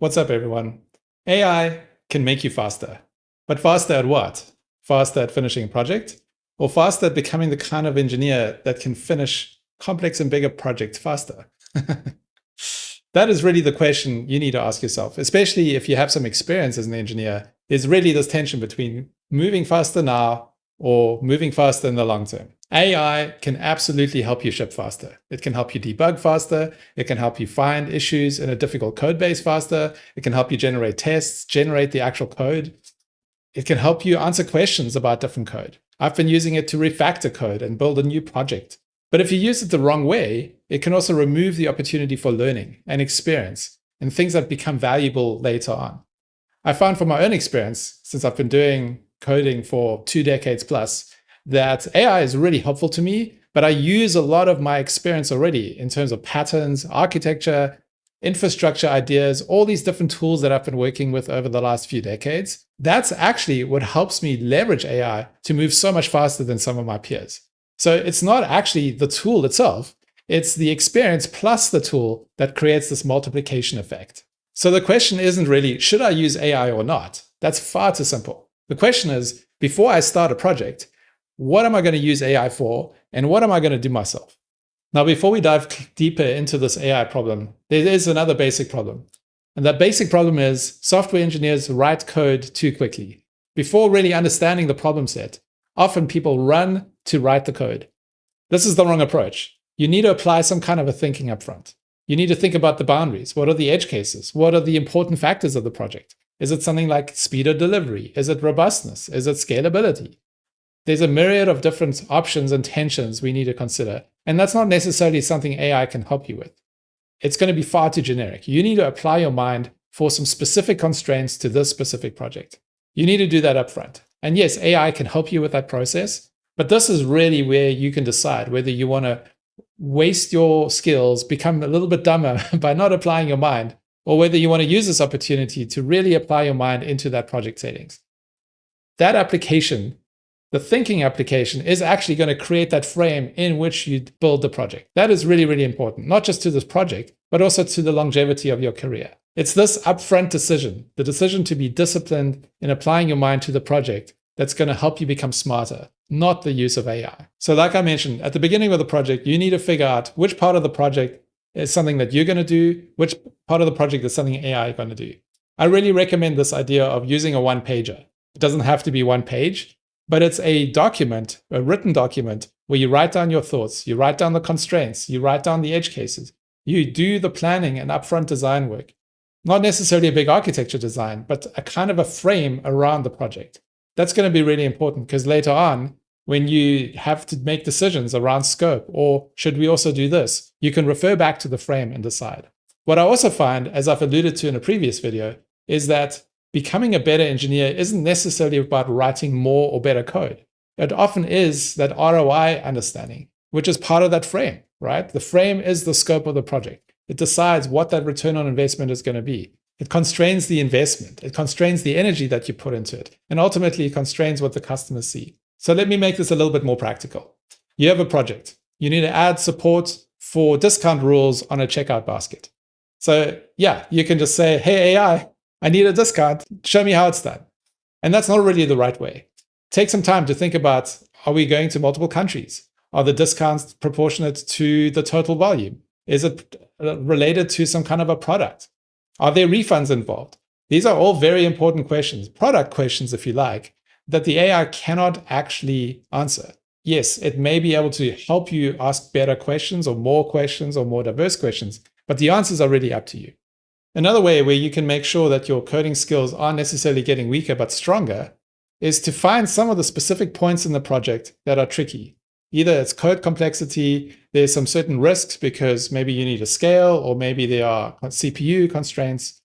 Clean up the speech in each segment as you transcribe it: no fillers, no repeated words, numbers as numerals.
What's up, everyone? AI can make you faster. But faster at what? Faster at finishing a project? Or faster at becoming the kind of engineer that can finish complex and bigger projects faster? That is really the question you need to ask yourself, especially if you have some experience as an engineer. There's really this tension between moving faster now or moving faster in the long term. AI can absolutely help you ship faster. It can help you debug faster. It can help you find issues in a difficult code base faster. It can help you generate tests, generate the actual code. It can help you answer questions about different code. I've been using it to refactor code and build a new project. But if you use it the wrong way, it can also remove the opportunity for learning and experience and things that become valuable later on. I found from my own experience, since I've been doing coding for 2 decades plus, that AI is really helpful to me, but I use a lot of my experience already in terms of patterns, architecture, infrastructure ideas, all these different tools that I've been working with over the last few decades. That's actually what helps me leverage AI to move so much faster than some of my peers. So it's not actually the tool itself, it's the experience plus the tool that creates this multiplication effect. So the question isn't really, should I use AI or not? That's far too simple. The question is, before I start a project, what am I going to use AI for, and what am I going to do myself? Now, before we dive deeper into this AI problem, there is another basic problem. And that basic problem is software engineers write code too quickly. Before really understanding the problem set, often people run to write the code. This is the wrong approach. You need to apply some kind of a thinking up front. You need to think about the boundaries. What are the edge cases? What are the important factors of the project? Is it something like speed of delivery? Is it robustness? Is it scalability? There's a myriad of different options and tensions we need to consider. And that's not necessarily something AI can help you with. It's going to be far too generic. You need to apply your mind for some specific constraints to this specific project. You need to do that up front. And yes, AI can help you with that process, but this is really where you can decide whether you want to waste your skills, become a little bit dumber by not applying your mind, or whether you want to use this opportunity to really apply your mind into that project settings. That application, the thinking application, is actually going to create that frame in which you build the project. That is really, really important, not just to this project, but also to the longevity of your career. It's this upfront decision, the decision to be disciplined in applying your mind to the project, that's going to help you become smarter, not the use of AI. So like I mentioned, at the beginning of the project, you need to figure out which part of the project is something that you're going to do, which part of the project is something AI is going to do. I really recommend this idea of using a one-pager. It doesn't have to be one page, but it's a document, a written document, where you write down your thoughts, you write down the constraints, you write down the edge cases, you do the planning and upfront design work. Not necessarily a big architecture design, but a kind of a frame around the project. That's going to be really important because later on, when you have to make decisions around scope, or should we also do this, you can refer back to the frame and decide. What I also find, as I've alluded to in a previous video, is that becoming a better engineer isn't necessarily about writing more or better code. It often is that ROI understanding, which is part of that frame, right? The frame is the scope of the project. It decides what that return on investment is going to be. It constrains the investment. It constrains the energy that you put into it. And ultimately, it constrains what the customers see. So let me make this a little bit more practical. You have a project. You need to add support for discount rules on a checkout basket. So yeah, you can just say, hey, AI, I need a discount. Show me how it's done. And that's not really the right way. Take some time to think about, are we going to multiple countries? Are the discounts proportionate to the total volume? Is it related to some kind of a product? Are there refunds involved? These are all very important questions, product questions, if you like, that the AI cannot actually answer. Yes, it may be able to help you ask better questions or more diverse questions, but the answers are really up to you. Another way where you can make sure that your coding skills aren't necessarily getting weaker but stronger is to find some of the specific points in the project that are tricky. Either it's code complexity, there's some certain risks because maybe you need to scale, or maybe there are CPU constraints.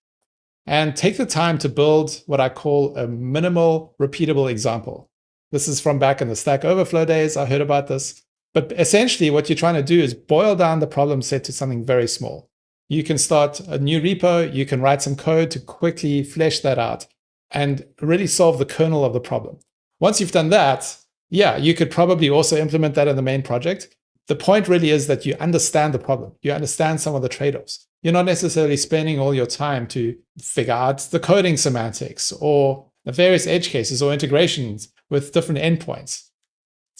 And take the time to build what I call a minimal repeatable example. This is from back in the Stack Overflow days. I heard about this. But essentially what you're trying to do is boil down the problem set to something very small. You can start a new repo, you can write some code to quickly flesh that out and really solve the kernel of the problem. Once you've done that, yeah, you could probably also implement that in the main project. The point really is that you understand the problem. You understand some of the trade-offs. You're not necessarily spending all your time to figure out the coding semantics or the various edge cases or integrations with different endpoints.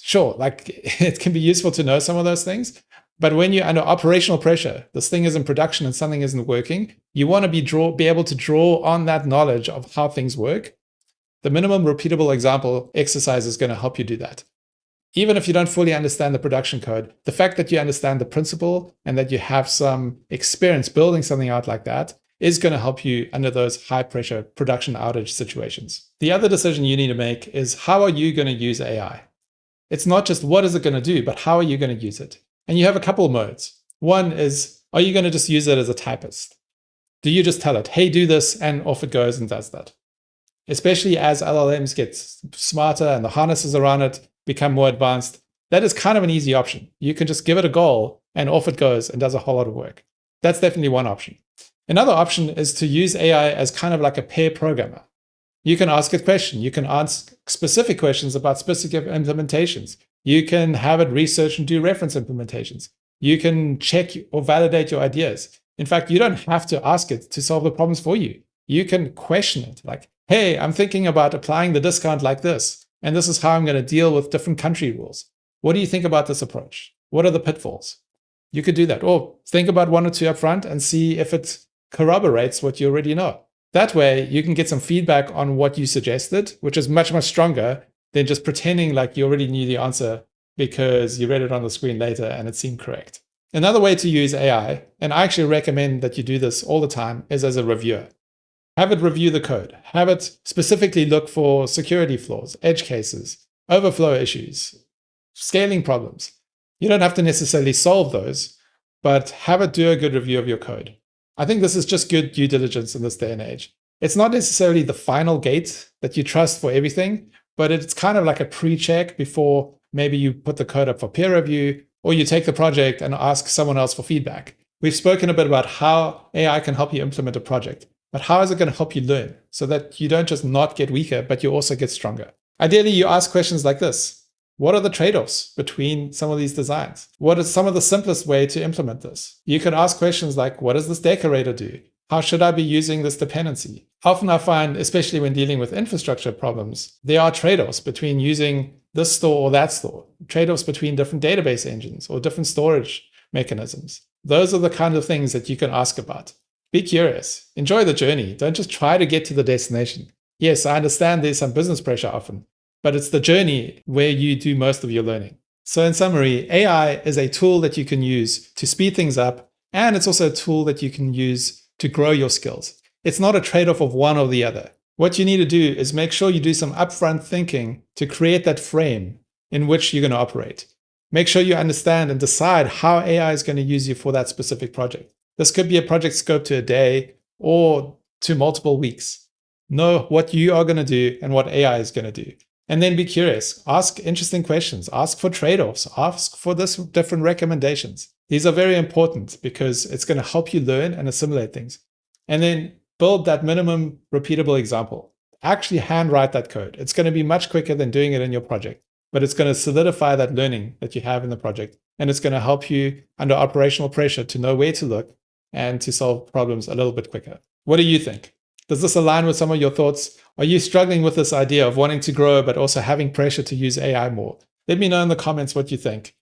Sure, like it can be useful to know some of those things, but when you're under operational pressure, this thing is in production and something isn't working, you want to be able to draw on that knowledge of how things work. The minimum repeatable example exercise is going to help you do that. Even if you don't fully understand the production code, the fact that you understand the principle and that you have some experience building something out like that is going to help you under those high pressure production outage situations. The other decision you need to make is, how are you going to use AI? It's not just what is it going to do, but how are you going to use it? And you have a couple of modes. One is, are you going to just use it as a typist? Do you just tell it, hey, do this, and off it goes and does that? Especially as LLMs get smarter and the harnesses around it become more advanced, that is kind of an easy option. You can just give it a goal and off it goes and does a whole lot of work. That's definitely one option. Another option is to use AI as kind of like a pair programmer. You can ask it questions. You can ask specific questions about specific implementations. You can have it research and do reference implementations. You can check or validate your ideas. In fact, you don't have to ask it to solve the problems for you. You can question it like, hey, I'm thinking about applying the discount like this, and this is how I'm going to deal with different country rules. What do you think about this approach? What are the pitfalls? You could do that. Or think about one or two up front and see if it corroborates what you already know. That way, you can get some feedback on what you suggested, which is much, much stronger than just pretending like you already knew the answer because you read it on the screen later and it seemed correct. Another way to use AI, and I actually recommend that you do this all the time, is as a reviewer. Have it review the code. Have it specifically look for security flaws, edge cases, overflow issues, scaling problems. You don't have to necessarily solve those, but have it do a good review of your code. I think this is just good due diligence in this day and age. It's not necessarily the final gate that you trust for everything, but it's kind of like a pre-check before maybe you put the code up for peer review or you take the project and ask someone else for feedback. We've spoken a bit about how AI can help you implement a project, but how is it going to help you learn so that you don't just not get weaker, but you also get stronger? Ideally, you ask questions like this. What are the trade-offs between some of these designs? What is some of the simplest way to implement this? You can ask questions like, what does this decorator do? How should I be using this dependency? Often I find, especially when dealing with infrastructure problems, there are trade-offs between using this store or that store, trade-offs between different database engines or different storage mechanisms. Those are the kind of things that you can ask about. Be curious. Enjoy the journey. Don't just try to get to the destination. Yes, I understand there's some business pressure often, but it's the journey where you do most of your learning. So in summary, AI is a tool that you can use to speed things up, and it's also a tool that you can use to grow your skills. It's not a trade-off of one or the other. What you need to do is make sure you do some upfront thinking to create that frame in which you're going to operate. Make sure you understand and decide how AI is going to use you for that specific project. This could be a project scope to a day or to multiple weeks. Know what you are going to do and what AI is going to do. And then be curious. Ask interesting questions. Ask for trade-offs. Ask for this different recommendations. These are very important because it's going to help you learn and assimilate things. And then build that minimum repeatable example. Actually handwrite that code. It's going to be much quicker than doing it in your project, but it's going to solidify that learning that you have in the project. And it's going to help you under operational pressure to know where to look and to solve problems a little bit quicker. What do you think? Does this align with some of your thoughts? Are you struggling with this idea of wanting to grow, but also having pressure to use AI more? Let me know in the comments what you think.